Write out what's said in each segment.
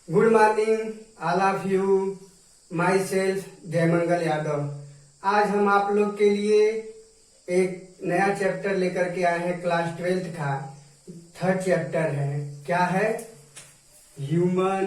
Good morning all of you. Myself Jaimangal Yadav. आज हम आप लोग के लिए एक नया चैप्टर लेकर के आए हैं। क्लास 12th का 3rd चैप्टर है। क्या है? Human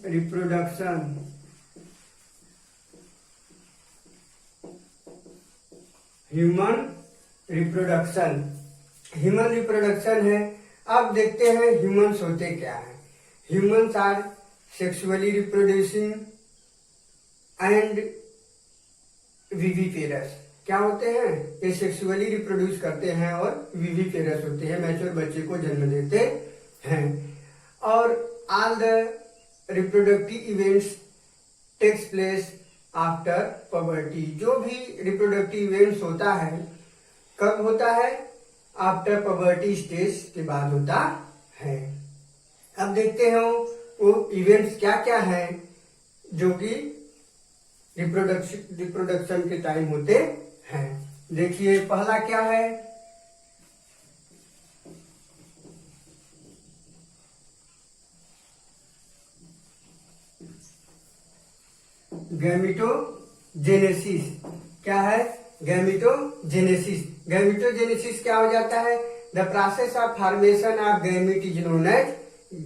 reproduction. ह्यूमन रिप्रोडक्शन है। अब देखते हैं ह्यूमंस होते क्या है। Humans are sexually reproducing and viviparous. क्या होते हैं? ये सेक्सुअली रिप्रोड्यूस करते हैं और विविपेरस होते हैं, मैच्योर बच्चे को जन्म देते हैं। और all the reproductive events takes place after puberty. जो भी रिप्रोडक्टिव इवेंट्स होता है कब होता है? आफ्टर पबर्टी स्टेज के बाद होता है। अब देखते हैं वो इवेंट्स क्या क्या हैं जो कि रिप्रोडक्शन के टाइम होते हैं। देखिए पहला क्या है? गैमेटोजेनेसिस। क्या है? गैमेटोजेनेसिस। गैमेटोजेनेसिस क्या हो जाता है? The process of formation of gamete is known as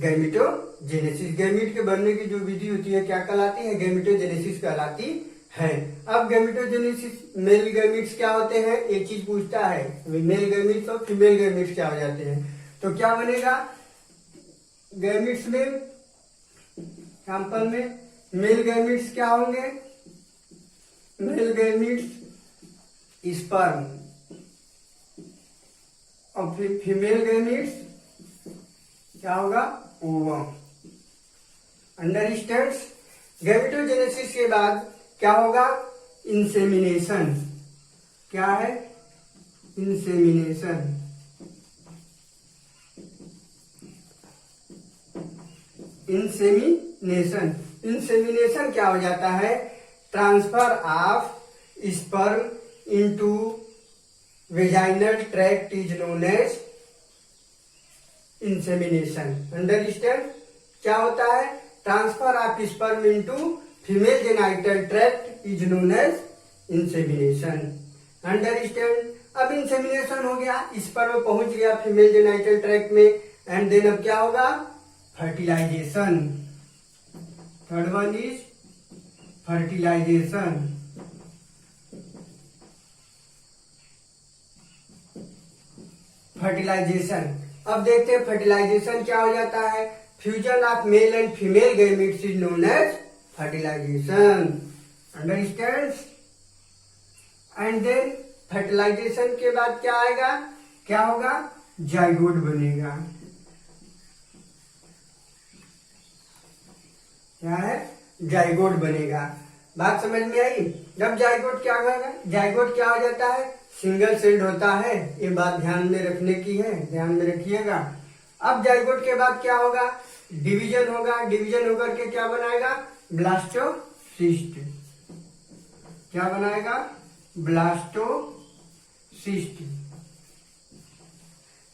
gametogenesis. Gamete के बनने की जो विधि होती है क्या कहलाती है? गैमेटोजेनेसिस कहलाती है। अब गैमेटोजेनेसिस मेल गैमीट्स क्या होते हैं ये चीज पूछता है। मेल गैमीट्स और फीमेल गैमीट्स क्या हो जाते हैं? तो क्या बनेगा गैमीट्स में? सैंपल में मेल गैमीट्स क्या होंगे? मेल गैमीट्स स्पर्म और फिर फीमेल गैमीट्स क्या होगा? ओवम। अंडरस्टैंड्स? गैमेटोजेनेसिस के बाद क्या होगा? इंसेमिनेशन। क्या है? इंसेमिनेशन। इंसेमिनेशन क्या हो जाता है? Transfer of sperm into vaginal tract is known as insemination. Understand? क्या होता है? Transfer of sperm into female genital tract is known as insemination. Understand? अब इंसेमिनेशन हो गया, स्पर्म पहुंच गया फीमेल जेनाइटल ट्रैक्ट में, एंड देन अब क्या होगा? Fertilisation. Third one is fertilisation. अब देखते हैं फर्टिलाइजेशन क्या हो जाता है। Fusion of male and female gametes is known as fertilisation. Understands? And then fertilisation के बाद क्या आएगा? क्या होगा? जाइगोट बनेगा। क्या है? जाइगोट बनेगा। बात समझ में आई? जब जाइगोट क्या होगा? जाइगोट क्या हो जाता है? सिंगल सेल्ड होता है। ये बात ध्यान में रखने की है, ध्यान में रखिएगा। अब जाइगोट के बाद क्या होगा? डिवीजन होगा। डिवीजन होकर के क्या बनाएगा? ब्लास्टोसिस्ट। क्या बनाएगा? ब्लास्टोसिस्ट।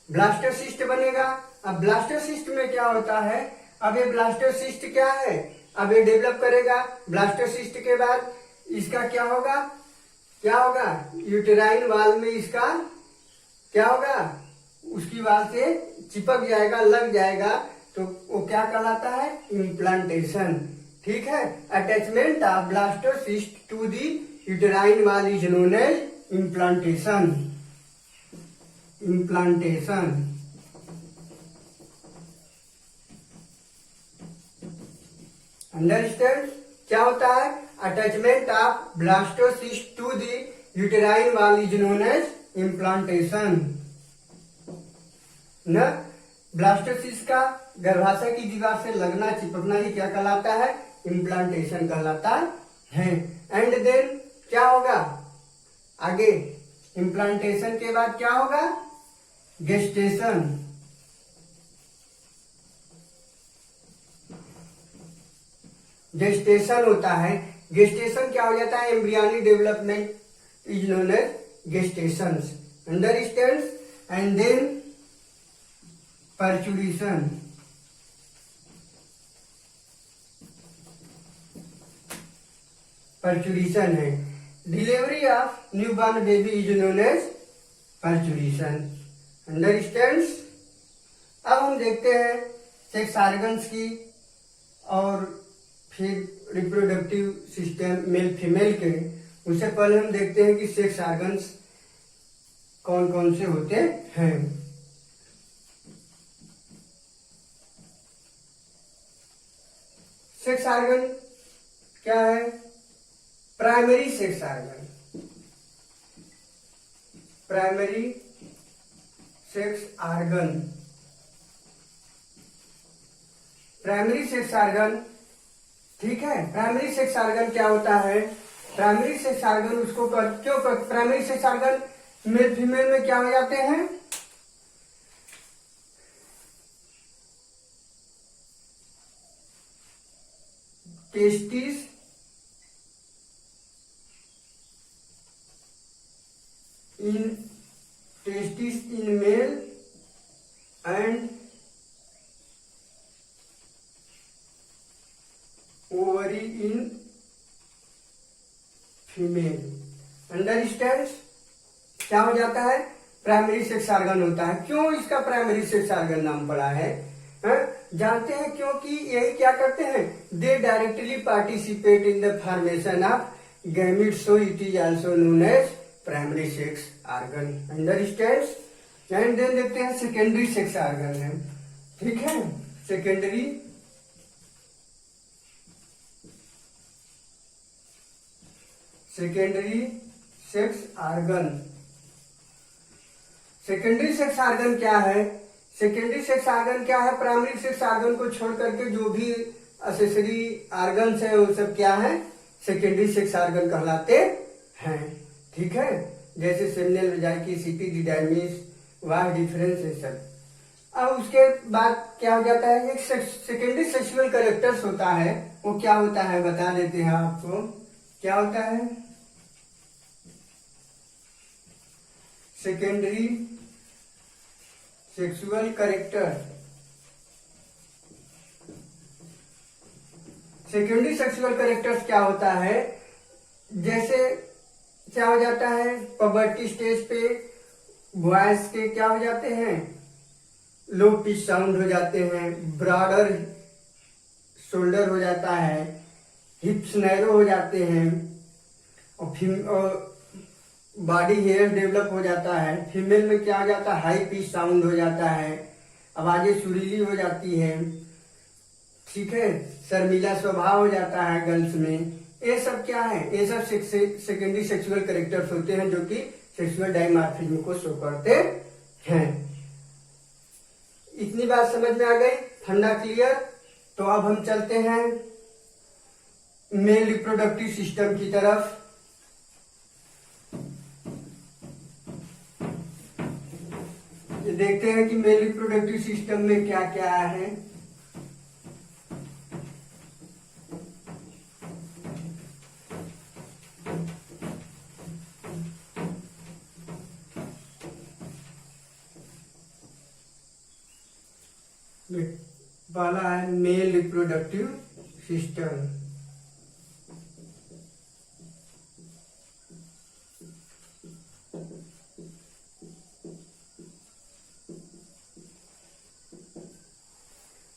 ब्लास्टोसिस्ट बनेगा। अब ब्लास्टोसिस्ट में क्या होता है? अब ये ब्लास्टोसिस्ट क्या है? अब ये डेवलप करेगा। ब्लास्टोसिस्ट के बाद इसका क्या होगा? क्या होगा? यूटेराइन वाल में इसका क्या होगा? उसकी वाल से चिपक जाएगा, लग जाएगा, तो वो क्या कहलाता है? इम्प्लांटेशन। ठीक है? Attachment of blastocyst to the uterine wall is known as implantation. Understand? क्या होता है? Attachment of blastocyst to the uterine wall is known as implantation. न ब्लास्टोसिस्ट का गर्भाशय की दीवार से लगना, चिपकना ही क्या कहलाता है? इम्प्लांटेशन कहलाता है। एंड देन क्या होगा आगे? इम्प्लांटेशन के बाद क्या होगा? गेस्टेशन। गेस्टेशन होता है। गेस्टेशन क्या हो जाता है? Embryonic development is known as gestation. Understands? And then parturition, parturition है। Delivery of newborn baby is known as parturition. Understands. अब हम देखते हैं सेक्स ऑर्गन्स की और फिर रिप्रोडक्टिव सिस्टम मेल फीमेल के। उससे पहले हम देखते हैं कि सेक्स ऑर्गन्स कौन कौन से होते हैं। सेक्स ऑर्गन क्या है? Primary sex organ, primary sex organ, primary sex organ, ठीक है। प्राइमरी सेक्स ऑर्गन क्या होता है? प्राइमरी सेक्स ऑर्गन उसको क्यों primary sex organ male female में क्या हो जाते हैं? Testis in male and ovary in female. Understand? क्या हो जाता है? प्राइमरी सेक्स ऑर्गन होता है। क्यों इसका प्राइमरी सेक्स ऑर्गन नाम पड़ा है? जानते हैं क्योंकि यही क्या करते हैं? They directly participate in the formation of gamete, so it is also known as primary sex organ. Understand? And then देखते हैं सेकेंडरी सेक्स ऑर्गन है, ठीक है। Secondary sex organ, secondary sex organ क्या है? सेकेंडरी सेक्स ऑर्गन क्या है? Primary sex organ को छोड़ करके जो भी असेसरी ऑर्गन्स है वो सब क्या है? सेकेंडरी सेक्स ऑर्गन कहलाते हैं, ठीक है। जैसे सेमिनल, वेजाइकी, सीपी, डिडाइमिस, वाह डिफरेंस है सब। अब उसके बाद क्या हो जाता है? एक सेकेंडरी सेक्सुअल कैरेक्टर्स होता है। वो क्या होता है बता देते हैं आपको। क्या होता है? Secondary sexual character, secondary sexual characters क्या होता है? जैसे क्या हो जाता है? पबर्टी स्टेज पे वॉइस के क्या हो जाते हैं? लो पिच साउंड हो जाते हैं, ब्रॉडर शोल्डर हो जाता है, हिप्स नैरो हो जाते हैं, और बॉडी हेयर डेवलप हो जाता है। फीमेल में क्या हो जाता है? हाई पिच साउंड हो जाता है, आवाजें सुरीली हो जाती है, ठीक है। शर्मीला स्वभाव हो जाता है गर्ल्स में। ये सब क्या है? ये सब सेकेंडरी सेक्सुअल कैरेक्टर्स होते हैं जो कि सेक्सुअल डायमॉर्फिज्म को शो करते हैं। इतनी बात समझ में आ गई? फंडा क्लियर? तो अब हम चलते हैं मेल रिप्रोडक्टिव सिस्टम की तरफ। देखते हैं कि मेल रिप्रोडक्टिव सिस्टम में क्या क्या है। पहला है मेल रिप्रोडक्टिव सिस्टम।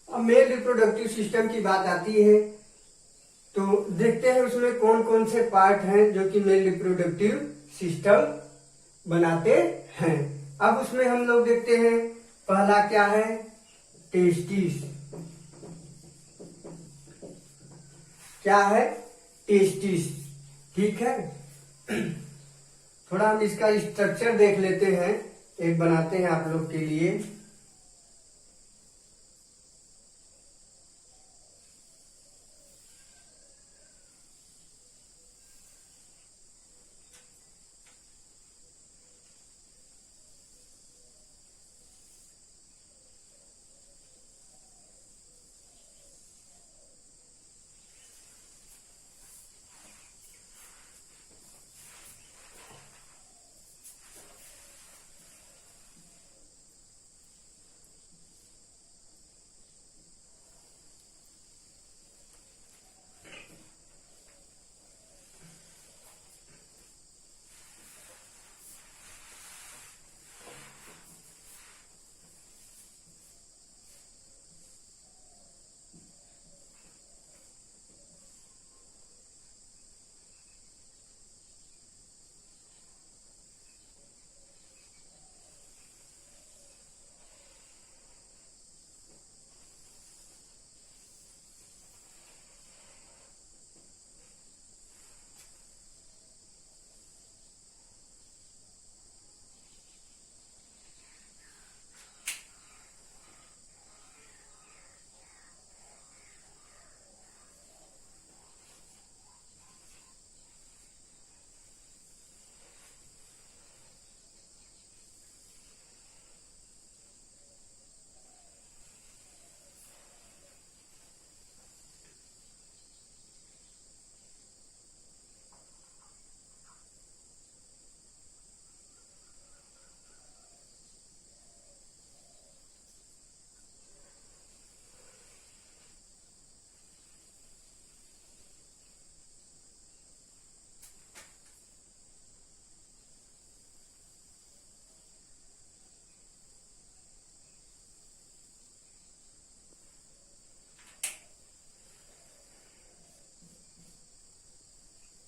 अब मेल रिप्रोडक्टिव सिस्टम की बात आती है तो देखते हैं उसमें कौन कौन से पार्ट हैं जो कि मेल रिप्रोडक्टिव सिस्टम बनाते हैं। अब उसमें हम लोग देखते हैं पहला क्या है? टेस्टिस। क्या है? टेस्टिस, ठीक है। थोड़ा हम इसका स्ट्रक्चर देख लेते हैं, एक बनाते हैं आप लोग के लिए।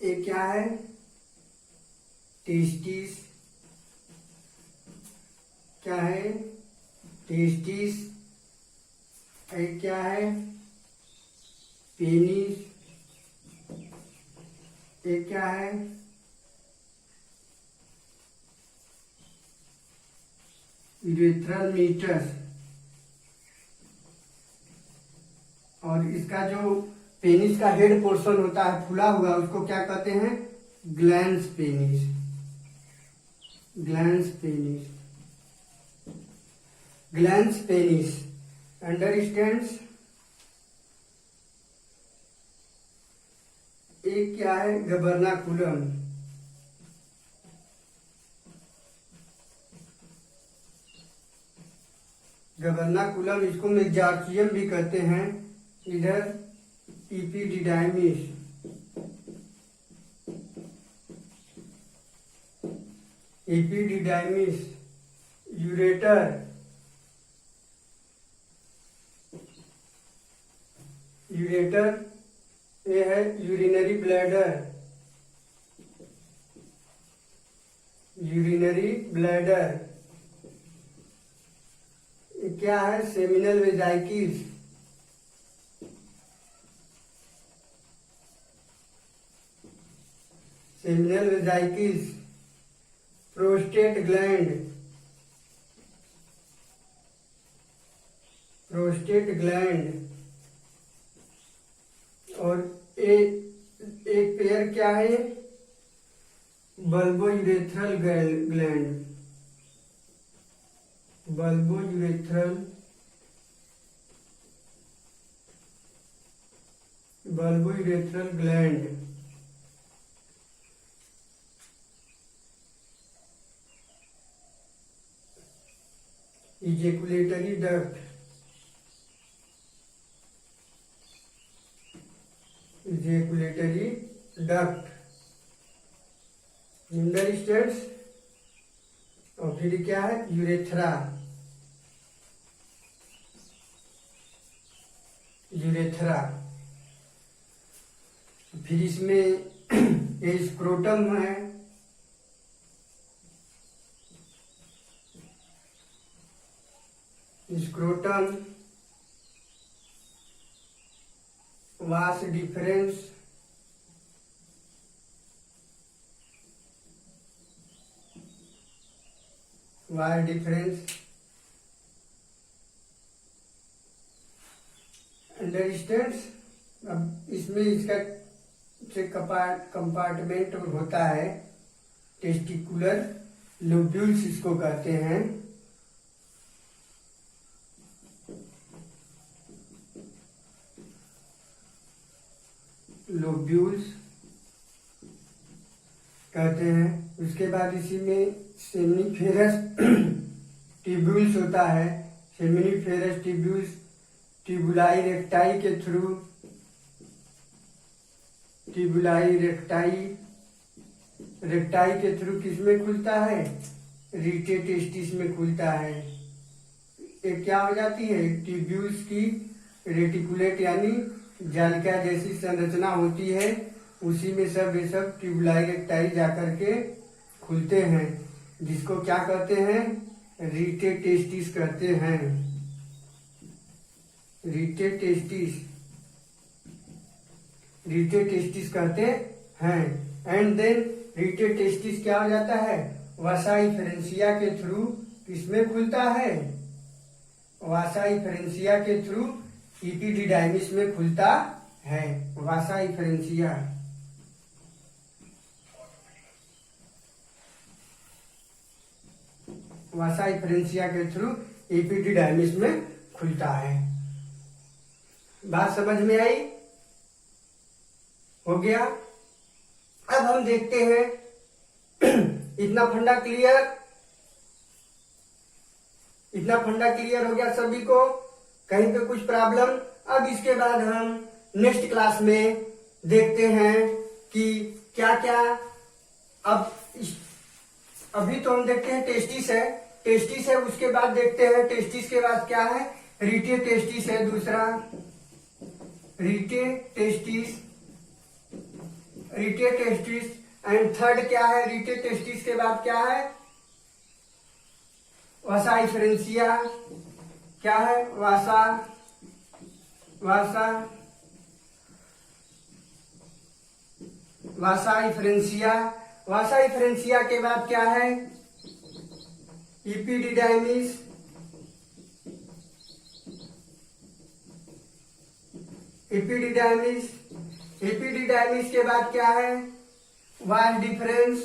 ये क्या है, टेस्टिस, क्या है, टेस्टिस, ये क्या है, पेनिस, ये क्या है, यूरेथ्रल मीटस, और इसका जो पेनिस का हेड पोर्शन होता है फूला हुआ, उसको क्या कहते हैं, glans penis, glans penis, glans penis. Understands, एक क्या है, गबर्नाकुलम, गबर्नाकुलम, इसको मेगार्चियम भी कहते हैं। इधर इपिडिडाइमिस, इपिडिडाइमिस, यूरेटर, यूरेटर, ये है यूरिनरी ब्लैडर, यूरिनरी ब्लैडर, ये क्या है, seminal vesicles, seminal vesicles, prostate gland, prostate gland, और एक पेयर क्या है, bulbourethral gland, bulbourethral, bulbourethral gland, ejaculatory duct, ejaculatory duct, understands. और फिर क्या है, यूरेथ्रा, यूरेथ्रा, फिर इसमें ये स्क्रोटम है, scrotum, vas deferens, vas deferens, understands. अब इसमें इसका से कंपार्टमेंट होता है, टेस्टिकुलर लोब्यूल्स इसको कहते हैं, लोब्यूल्स कहते हैं। उसके बाद इसी में सेमिनिफेरस ट्यूब्यूल्स होता है, सेमिनिफेरस ट्यूब्यूल्स ट्यूबुलाई रेक्टाई के थ्रू, ट्यूबुलाई रेक्टाई के थ्रू किसमें खुलता है, रीटे टेस्टिस में खुलता है। ये क्या हो जाती है, ट्यूब्यूल्स की रेटिकुलेट यानी जालिका जैसी संरचना होती है, उसी में सब ये सब ट्यूबुलाई रेक्टाई जाकर के खुलते हैं, जिसको क्या कहते हैं, रीटे टेस्टिस कहते हैं, रीटे टेस्टिस, रीटे टेस्टिस कहते हैं। एंड देन रीटे टेस्टिस क्या हो जाता है, वसा इफरेंसिया के थ्रू किसमें खुलता है, वासा इफरेंसिया के थ्रू इपिडिडाइमिस में खुलता है, वासा इफरेंसिया, वासा इफरेंसिया के थ्रू इपिडिडाइमिस में खुलता है। बात समझ में आई, हो गया। अब हम देखते हैं इतना फंडा क्लियर, इतना फंडा क्लियर हो गया सभी को, कहीं पे कुछ प्रॉब्लम। अब इसके बाद हम नेक्स्ट क्लास में देखते हैं कि क्या क्या, अभी तो हम देखते हैं टेस्टिस है, टेस्टिस है, उसके बाद देखते हैं टेस्टिस के बाद क्या है, रीटे टेस्टिस है दूसरा, रीटे टेस्टिस, रिटे टेस्टिस। एंड थर्ड क्या है, रिटे टेस्टिस के बाद क्या है, वसा इफरेंसिया। क्या है, वासा वासा वासा इफरेंसिया। वासा इफरेंसिया के बाद क्या है, इपिडिडाइमिस। इपिडिडाइमिस इपिडिडाइमिस के बाद क्या है, vas deferens.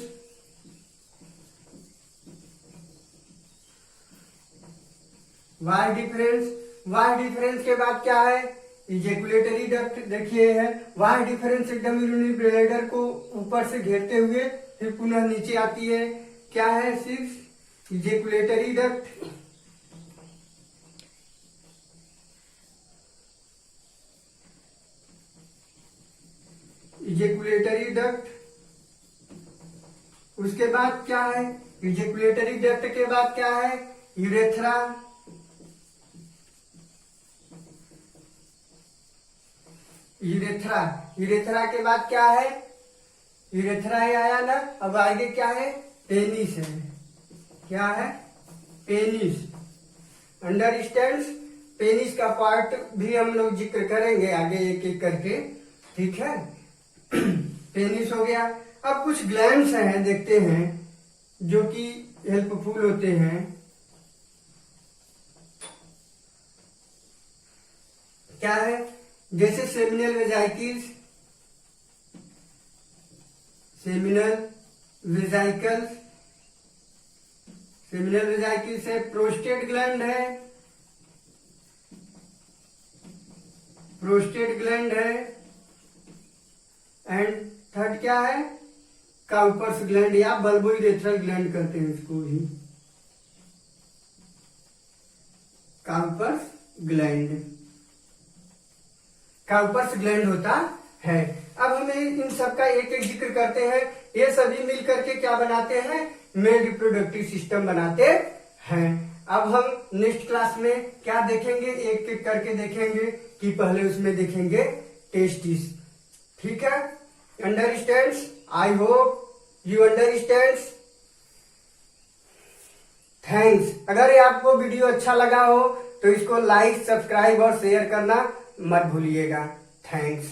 Vas deferens vas deferens के बाद क्या है, इजेकुलेटरी डक्ट। देखिए है वास डिफरेंस एकदम यूरिनरी ब्लैडर को ऊपर से घेरते हुए फिर पुनः नीचे आती है। क्या है, 6 इजेकुलेटरी डक्ट। Ejaculatory duct. उसके बाद क्या है, इजेकुलेटरी डक्ट के बाद क्या है, यूरेथ्रा। यूरेथ्रा यूरेथ्रा के बाद क्या है, यूरेथ्रा ही आया ना। अब आगे क्या है, पेनिस है। क्या है, पेनिस। अंडरस्टैंड्स। पेनिस का पार्ट भी हम लोग जिक्र करेंगे आगे एक एक करके, ठीक है। पेनिस हो गया। अब कुछ ग्लैंड्स हैं, देखते हैं, जो कि हेल्पफुल होते हैं। क्या है, जैसे सेमिनल वेजाइकिल्स, सेमिनल वेजाइकल्स। सेमिनल वेजाइकिल्स है। प्रोस्टेट ग्लैंड है, प्रोस्टेट ग्लैंड है। एंड थर्ड क्या है, काउपर्स ग्लैंड या बल्बोइरेथ्रल ग्लैंड कहते हैं इसको ही, काउपर्स ग्लैंड। काउपर्स ग्लैंड होता है। अब हमें इन सब का एक एक जिक्र करते हैं। ये सभी मिलकर के क्या बनाते हैं, मेल रिप्रोडक्टिव सिस्टम बनाते हैं। अब हम नेक्स्ट क्लास में क्या देखेंगे, एक एक करके देखेंगे कि पहले उसमें देखेंगे टेस्टिस। ठीक है, understands. I hope you understands. Thanks. अगर ये आपको वीडियो अच्छा लगा हो तो इसको लाइक, सब्सक्राइब और शेयर करना मत भूलिएगा। थैंक्स।